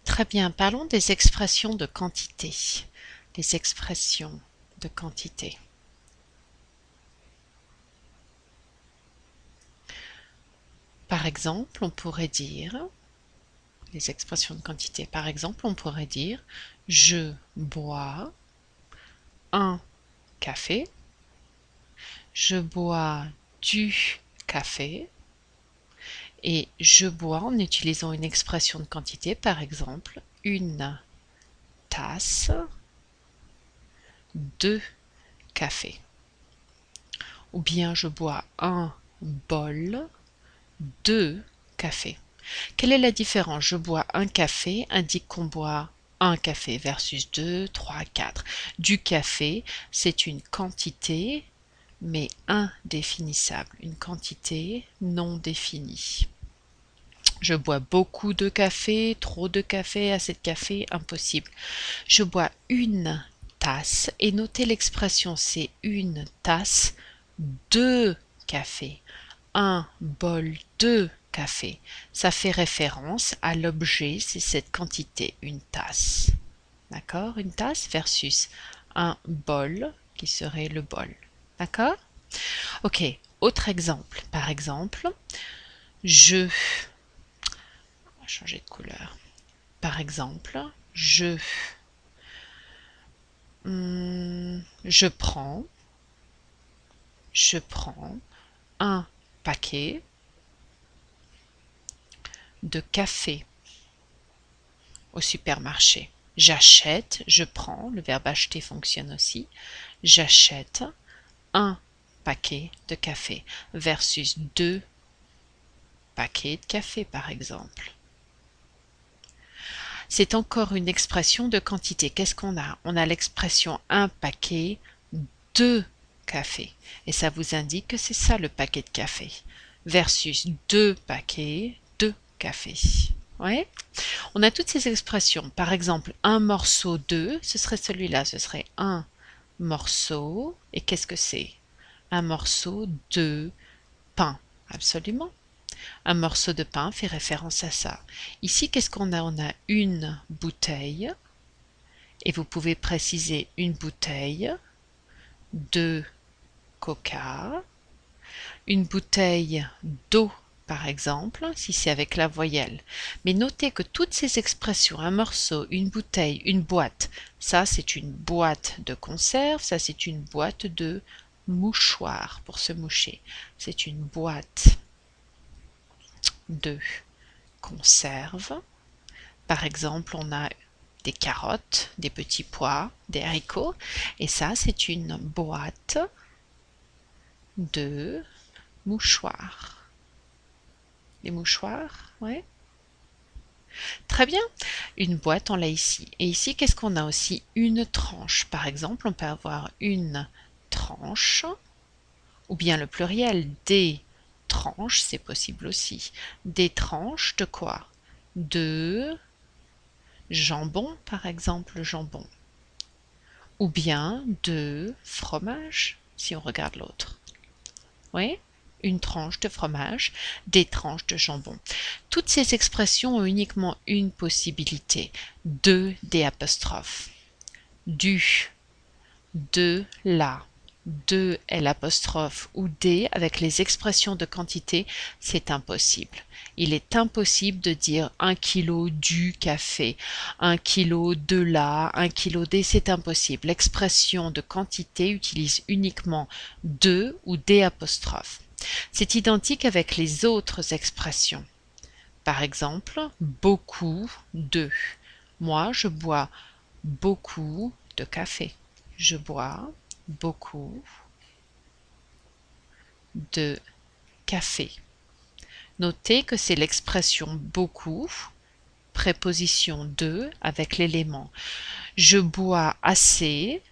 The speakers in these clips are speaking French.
Très bien, parlons des expressions de quantité. Les expressions de quantité. Par exemple, on pourrait dire, les expressions de quantité, par exemple, on pourrait dire je bois un café, je bois du café, et je bois en utilisant une expression de quantité, par exemple, une tasse de café. Ou bien je bois un bol de café. Quelle est la différence? Je bois un café indique qu'on boit un café versus 2, 3, 4. Du café, c'est une quantité, mais indéfinissable, une quantité non définie. Je bois beaucoup de café, trop de café, assez de café, impossible. Je bois une tasse, et notez l'expression, c'est une tasse de café. Un bol de café. Ça fait référence à l'objet, c'est cette quantité, une tasse. D'accord? Une tasse versus un bol qui serait le bol. D'accord? Ok, autre exemple. Par exemple, je... On va changer de couleur. Par exemple, je prends un paquet de café au supermarché. J'achète, je prends, le verbe acheter fonctionne aussi. J'achète un paquet de café versus 2 paquets de café par exemple. C'est encore une expression de quantité. Qu'est-ce qu'on a? On a l'expression un paquet de café. Et ça vous indique que c'est ça le paquet de café. Versus 2 paquets de café. Ouais. On a toutes ces expressions. Par exemple, un morceau de, ce serait celui-là. Ce serait un morceau. Et qu'est-ce que c'est? Un morceau de pain. Absolument. Un morceau de pain fait référence à ça. Ici, qu'est-ce qu'on a? On a une bouteille. Et vous pouvez préciser une bouteille de coca, une bouteille d'eau par exemple, si c'est avec la voyelle. Mais notez que toutes ces expressions, un morceau, une bouteille, une boîte, ça c'est une boîte de conserve, ça c'est une boîte de mouchoir pour se moucher. C'est une boîte de conserve. Par exemple, on a des carottes, des petits pois, des haricots, et ça c'est une boîte de mouchoirs. Les mouchoirs, ouais. Très bien. Une boîte, on l'a ici. Et ici, qu'est-ce qu'on a aussi? Une tranche. Par exemple, on peut avoir une tranche, ou bien le pluriel, des tranches, c'est possible aussi. Des tranches de quoi? De jambon, par exemple, jambon. Ou bien de fromage, si on regarde l'autre. Oui, une tranche de fromage, des tranches de jambon. Toutes ces expressions ont uniquement une possibilité, de, des apostrophes. Du, de, la, de, l'apostrophe ou des avec les expressions de quantité, c'est impossible. Il est impossible de dire 1 kilo du café, 1 kilo de la, 1 kilo des, c'est impossible. L'expression de quantité utilise uniquement de ou des apostrophes. C'est identique avec les autres expressions. Par exemple, beaucoup de. Moi, je bois beaucoup de café. Je bois beaucoup de café. Notez que c'est l'expression beaucoup, préposition de avec l'élément. Je bois assez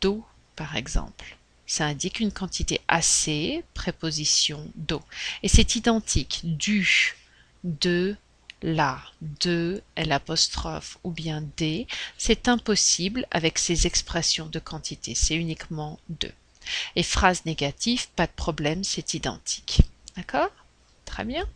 d'eau, par exemple. Ça indique une quantité assez, préposition d'eau. Et c'est identique du, de, la, de, l'apostrophe ou bien des. C'est impossible avec ces expressions de quantité. C'est uniquement de. Et phrase négative, pas de problème, c'est identique. D'accord? Très bien.